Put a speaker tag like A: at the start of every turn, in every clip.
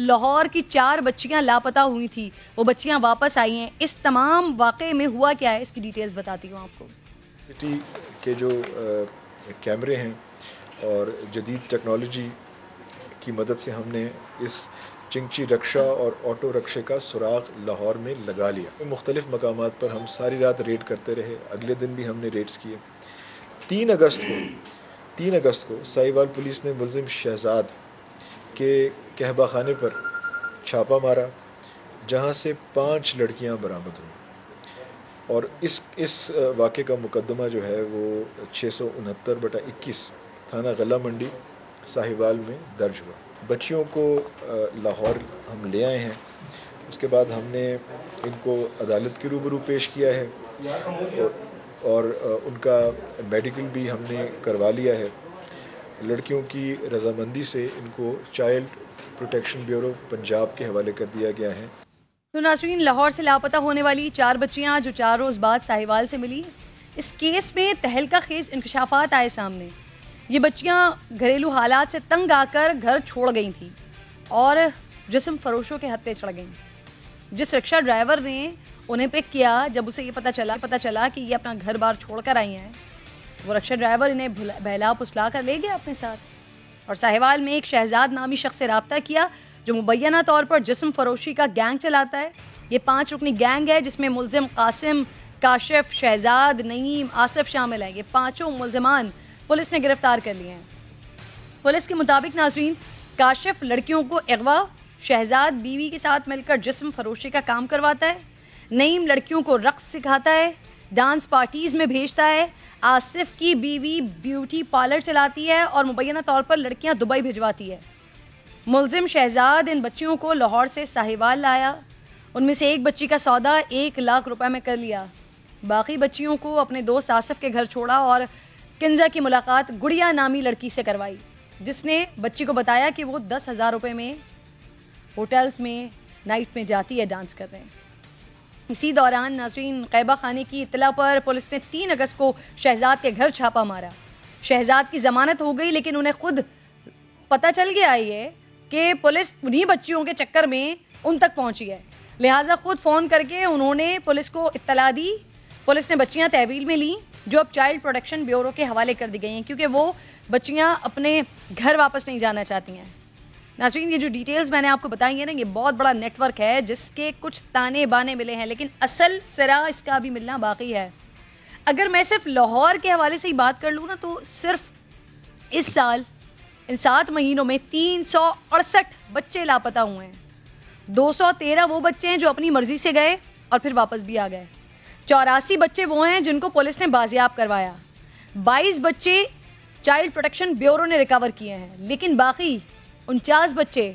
A: لاہور کی 4 بچیاں لاپتہ ہوئی تھی، وہ بچیاں واپس آئی ہیں. اس تمام واقعے میں ہوا کیا ہے، اس کی ڈیٹیلز بتاتی ہوں آپ کو.
B: سٹی کے جو کیمرے ہیں اور جدید ٹیکنالوجی کی مدد سے ہم نے اس چنگچی رکشہ اور آٹو رکشے کا سراغ لاہور میں لگا لیا. مختلف مقامات پر ہم ساری رات ریڈ کرتے رہے. اگلے دن بھی ہم نے ریڈز کیے. 3 اگست کو ساہیوال پولیس نے ملزم شہزاد کے کہبہ خانے پر چھاپہ مارا، جہاں سے 5 لڑکیاں برآمد ہوئیں، اور اس واقعے کا مقدمہ جو ہے وہ 669/21 تھانہ غلہ منڈی ساہیوال میں درج ہوا. بچیوں کو لاہور ہم لے آئے ہیں. اس کے بعد ہم نے ان کو عدالت کے روبرو پیش کیا ہے اور ان کا میڈیکل بھی ہم نے کروا لیا ہے. لڑکیوں کی رضامندی سے ان کو چائلڈ پروٹیکشن بیورو پنجاب کے حوالے کر دیا گیا ہے.
A: تو ناظرین، لاہور سے لاپتہ ہونے والی 4 بچیاں جو 4 روز بعد ساہیوال سے ملی، اس کیس میں تہلکہ خیز انکشافات آئے سامنے. یہ بچیاں گھریلو حالات سے تنگ آ کر گھر چھوڑ گئی تھیں اور جسم فروشوں کے ہتھے چڑھ گئیں. جس رکشہ ڈرائیور نے انہیں پک کیا، جب اسے یہ پتہ چلا کہ یہ اپنا گھر بار چھوڑ کر آئی ہیں، وہ رکشہ ڈرائیور انہیں بہلا پسلا کر لے گیا اپنے ساتھ اور ساہیوال میں ایک شہزاد نامی شخص سے رابطہ کیا جو مبینہ طور پر جسم فروشی کا گینگ چلاتا ہے. یہ 5 رکنی گینگ ہے جس میں ملزم قاسم، کاشف، شہزاد، نعیم، آصف شامل ہیں. یہ 5 ملزمان پولیس نے گرفتار کر لیے ہیں. پولیس کے مطابق ناظرین، کاشف لڑکیوں کو اغوا، شہزاد بیوی کے ساتھ مل کر جسم فروشی کا کام کرواتا ہے، نعیم لڑکیوں کو رقص سکھاتا ہے، ڈانس پارٹیز میں بھیجتا ہے، آصف کی بیوی بیوٹی پارلر چلاتی ہے اور مبینہ طور پر لڑکیاں دبئی بھجواتی ہے. ملزم شہزاد ان بچیوں کو لاہور سے ساہیوال لایا. ان میں سے ایک بچی کا سودا 1 لاکھ روپے میں کر لیا. باقی بچیوں کو اپنے دوست آصف کے گھر چھوڑا اور کنزا کی ملاقات گڑیا نامی لڑکی سے کروائی، جس نے بچی کو بتایا کہ وہ 10,000 روپے میں ہوٹلز میں نائٹ میں جاتی ہے ڈانس کرنے. اسی دوران ناظرین، قہبہ خانے کی اطلاع پر پولیس نے 3 اگست کو شہزاد کے گھر چھاپہ مارا. شہزاد کی ضمانت ہو گئی، لیکن انہیں خود پتہ چل گیا ہے کہ پولیس انہی بچیوں کے چکر میں ان تک پہنچی ہے، لہٰذا خود فون کر کے انہوں نے پولیس کو اطلاع دی. پولیس نے بچیاں تحویل میں لیں جو اب چائلڈ پروٹیکشن بیورو کے حوالے کر دی گئی ہیں، کیونکہ وہ بچیاں اپنے گھر واپس نہیں جانا چاہتی ہیں. ناظرین، یہ جو ڈیٹیلز میں نے آپ کو بتائی ہیں نا، یہ بہت بڑا نیٹ ورک ہے جس کے کچھ تانے بانے ملے ہیں، لیکن اصل سرا اس کا بھی ملنا باقی ہے. اگر میں صرف لاہور کے حوالے سے ہی بات کر لوں نا، تو صرف اس سال ان 7 مہینوں میں 368 بچے لاپتہ ہوئے ہیں. 213 وہ بچے ہیں جو اپنی مرضی سے گئے اور پھر واپس بھی آ گئے. 84 بچے وہ ہیں جن کو پولیس نے بازیاب کروایا. 22 بچے چائلڈ پروٹیکشن بیورو نے ریکور کیے ہیں، لیکن باقی 49 بچے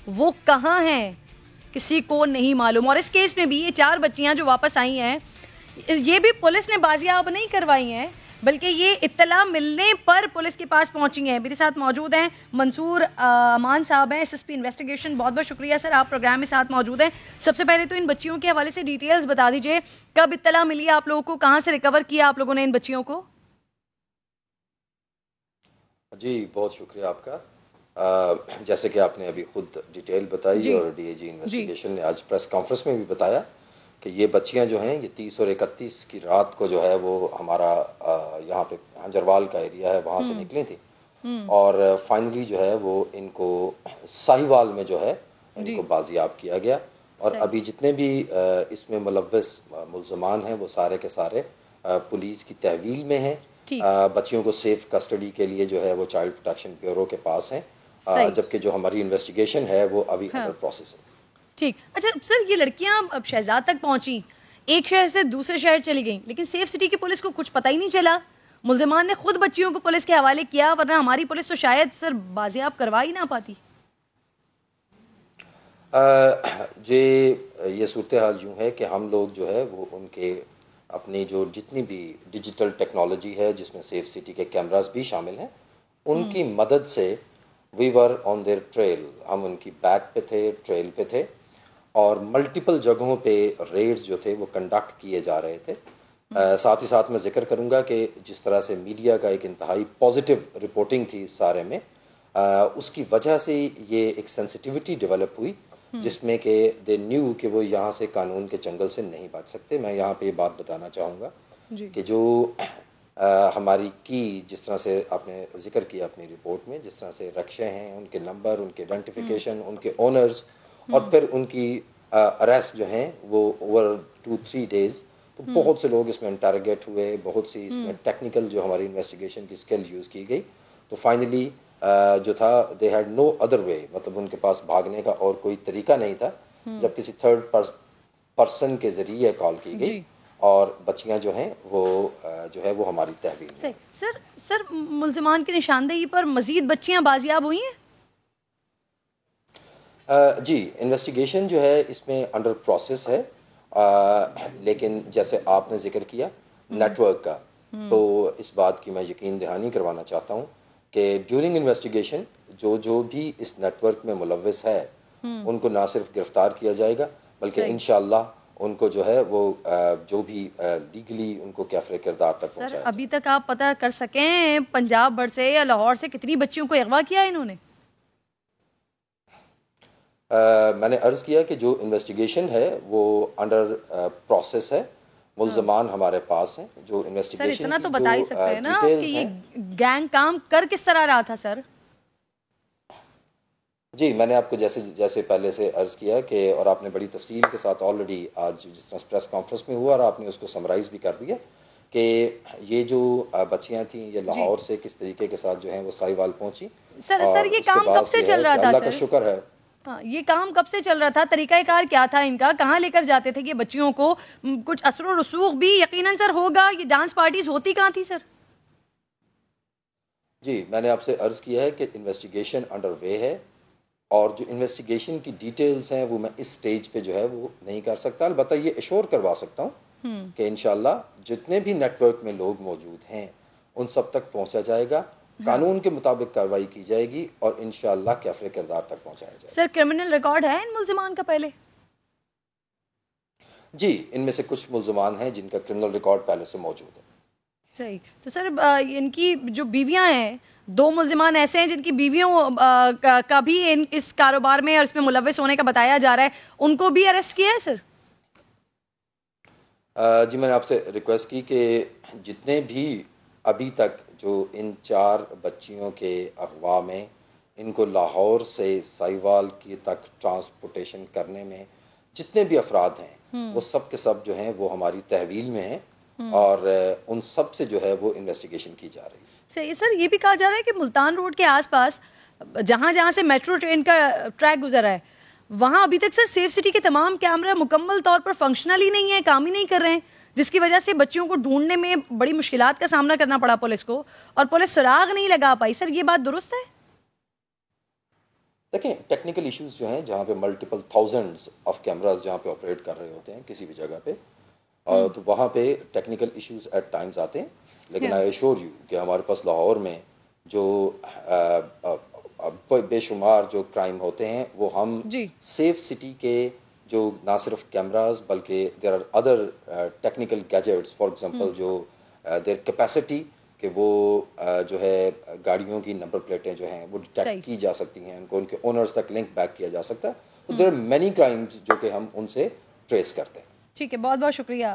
A: وہ کہاں ہیں کسی کو نہیں معلوم. اور اس کیس میں بھی یہ 4 بچیاں جو واپس آئی ہیں، یہ بھی پولیس نے بازیاب نہیں کروائی ہیں، بلکہ یہ اطلاع ملنے پر پولیس کے پاس پہنچی ہیں. میرے ساتھ موجود ہیں منصور امان صاحب ہیں، SSP انویسٹیگیشن. بہت بہت شکریہ سر، آپ پروگرام میں ساتھ موجود ہیں. سب سے پہلے تو ان بچیوں کے حوالے سے ڈیٹیلز بتا دیجئے، کب اطلاع ملی آپ لوگوں کو، کہاں سے ریکور کیا آپ لوگوں نے ان بچیوں کو؟
C: جی بہت شکریہ آپ کا. جیسے کہ آپ نے ابھی خود ڈیٹیل بتائی اور DIG انویسٹیگیشن نے آج پریس کانفرنس میں بھی بتایا کہ یہ بچیاں جو ہیں یہ 30 اور 31 کی رات کو جو ہے وہ ہمارا یہاں پہ ہنجروال کا ایریا ہے وہاں سے نکلی تھی، اور فائنلی جو ہے وہ ان کو ساہیوال میں جو ہے ان کو بازیاب کیا گیا. اور ابھی جتنے بھی اس میں ملوث ملزمان ہیں وہ سارے کے سارے پولیس کی تحویل میں ہیں. بچیوں کو سیف کسٹڈی کے لیے جو ہے وہ چائلڈ پروٹیکشن بیورو کے پاس ہیں، جبکہ جو ہماری انویسٹیگیشن ہے وہ ابھی انڈر پروسیس ہے.
A: ٹھیک. اچھا سر، یہ لڑکیاں اب شہزاد تک پہنچیں، ایک شہر سے دوسرے شہر چلی گئیں، لیکن سیف سٹی کی پولیس کو کچھ پتہ ہی نہیں چلا. ملزمان نے خود بچیوں کو پولیس کے حوالے کیا، ورنہ ہماری پولیس تو شاید سر بازیاب کروا ہی نہ پاتی.
C: یہ صورتحال یوں ہے کہ ہم لوگ جو ہے وہ ان کے اپنی جو جتنی بھی ڈیجیٹل ٹیکنالوجی ہے جس میں سیف سٹی کے کیمراز بھی شامل ہیں، ان کی مدد سے وی ور آن دیئر ٹریل. ہم ان کی بیک پہ تھے، ٹریل پہ تھے، اور ملٹیپل جگہوں پہ ریڈز جو تھے وہ کنڈکٹ کیے جا رہے تھے. ساتھ ہی ساتھ میں ذکر کروں گا کہ جس طرح سے میڈیا کا ایک انتہائی پازیٹیو رپورٹنگ تھی اس سارے میں، اس کی وجہ سے یہ ایک سینسٹیوٹی ڈیولپ ہوئی جس میں کہ دے نیو کہ وہ یہاں سے قانون کے چنگل سے نہیں بچ سکتے. میں یہاں پہ یہ بات بتانا چاہوں گا کہ جو ہماری کی جس طرح سے آپ نے ذکر کیا اپنی رپورٹ میں، جس طرح سے رکشے ہیں، ان کے نمبر، ان کے آئیڈینٹیفیکیشن، ان کے اونرز، اور پھر ان کی اریسٹ جو ہیں وہ اوور 2-3 days. تو بہت سے لوگ اس میں انٹروگیٹ ہوئے، بہت سی اس میں ٹیکنیکل جو ہماری انویسٹیگیشن کی اسکل یوز کی گئی. تو فائنلی جو تھا they had no other way, مطلب ان کے پاس بھاگنے کا اور کوئی طریقہ نہیں تھا. جب کسی تھرڈ پرسن کے ذریعے کال کی گئی اور بچیاں جو ہیں وہ جو ہے وہ ہماری تحویل میں.
A: سر ملزمان کی نشاندہی پر مزید بچیاں بازیاب ہوئی ہیں؟
C: جی، انویسٹیگیشن جو ہے اس میں انڈر پروسیس ہے، لیکن جیسے آپ نے ذکر کیا نیٹ ورک کا، تو اس بات کی میں یقین دہانی کروانا چاہتا ہوں کہ ڈیورنگ انویسٹیگیشن جو بھی اس نیٹ ورک میں ملوث ہے ان کو نہ صرف گرفتار کیا جائے گا بلکہ انشاءاللہ ان کو جو ہے وہ جو بھی لیگلی ان کو کیفر کردار تک پہنچایا جائے.
A: سر ابھی تک آپ پتہ کر سکیں پنجاب بھر سے یا لاہور سے کتنی بچیوں کو اغوا کیا ہے انہوں نے؟
C: میں نے عرض کیا کہ جو انویسٹیگیشن ہے وہ انڈر پروسیس ہے، ملزمان ہمارے پاس ہیں. جو انویسٹیگیشن
A: سر اتنا تو بتا ہی سکتے ہیں نا کہ یہ گینگ کام کر کس طرح رہا تھا سر؟
C: جی، میں نے آپ کو جیسے پہلے سے عرض کیا کہ اور آپ نے بڑی تفصیل کے ساتھ آلریڈی آج جس طرح پریس کانفرنس میں ہوا اور آپ نے اس کو سمرائز بھی کر دیا کہ یہ جو بچیاں تھیں یہ لاہور سے کس طریقے کے ساتھ جو ہیں وہ ساہیوال پہنچی.
A: سر یہ کام کب سے چل رہا تھا؟
C: اللہ کا شکر ہے.
A: یہ کام کب سے چل رہا تھا؟ طریقہ کار کیا تھا ان کا؟ کہاں لے کر جاتے تھے یہ بچیوں کو؟ کچھ اثر و رسوخ بھی یقیناً سر ہوگا. یہ ڈانس پارٹیز ہوتی کہاں تھی سر؟
C: جی، میں نے آپ سے عرض کیا ہے کہ انویسٹیگیشن انڈر وے ہے اور جو انویسٹیگیشن کی ڈیٹیلز ہیں وہ میں اس سٹیج پہ جو ہے وہ نہیں کر سکتا. البتہ یہ ایشور کروا سکتا ہوں کہ انشاءاللہ جتنے بھی نیٹ ورک میں لوگ موجود ہیں ان سب تک پہنچا جائے گا، قانون کے مطابق کارروائی کی جائے گی اور انشاءاللہ کیفر کردار تک پہنچایا جائے گا.
A: سر کرمنل ریکارڈ ہے ان ملزمان کا پہلے؟
C: جی، ان میں سے کچھ ملزمان ہیں جن کا کرمنل ریکارڈ پہلے سے موجود ہے.
A: صحیح. تو سر ان کی جو بیویاں ہیں، 2 ملزمان ایسے ہیں جن کی بیویوں کا بھی اس کاروبار میں اور اس میں ملوث ہونے کا بتایا جا رہا ہے، ان کو بھی اریسٹ کیا ہے سر؟
C: جی، میں نے آپ سے ریکویسٹ کی کہ جتنے بھی ابھی تک جو ان 4 بچیوں کے اغوا میں ان کو لاہور سے ساہیوال کی تک ٹرانسپورٹیشن کرنے میں جتنے بھی افراد ہیں وہ سب کے سب جو ہیں وہ ہماری تحویل میں ہیں اور ان سب سے جو ہے وہ انویسٹیگیشن کی جا رہی ہے.
A: سر یہ بھی کہا جا رہا ہے کہ ملتان روڈ کے آس پاس جہاں جہاں سے میٹرو ٹرین کا ٹریک گزرا ہے وہاں ابھی تک سر سیف سٹی کے تمام کیمرے مکمل طور پر فنکشنل ہی نہیں ہیں، کام ہی نہیں کر رہے ہیں، جس کی وجہ سے بچیوں کو ڈھونڈنے میں بڑی مشکلات کا سامنا کرنا پڑا پولیس کو اور پولیس سراغ نہیں لگا پائی. سر یہ بات درست ہے؟
C: دیکھیں ٹیکنیکل ایشوز جو ہیں جہاں پہ ملٹیپل تھاؤزنڈز آف کیمراز جہاں پہ آپریٹ کر رہے ہوتے ہیں کسی بھی جگہ پہ تو وہاں پہ ٹیکنیکل ایشوز ایٹ ٹائمز آتے ہیں، لیکن آئی ایشور یو کہ ہمارے پاس لاہور میں جو بے شمار جو کرائم ہوتے ہیں وہ ہم سیف سٹی کے جو نہ صرف کیمراز بلکہ there are other technical gadgets, for example جو دیر کیپیسٹی کہ وہ جو ہے گاڑیوں کی نمبر پلیٹیں جو ہیں وہ ڈیٹیکٹ کی جا سکتی ہیں، ان کے اونرز تک لنک بیک کیا جا سکتا ہے. تو دیر آر مینی کرائمز جو کہ ہم ان سے ٹریس کرتے ہیں.
A: ٹھیک ہے، بہت بہت شکریہ.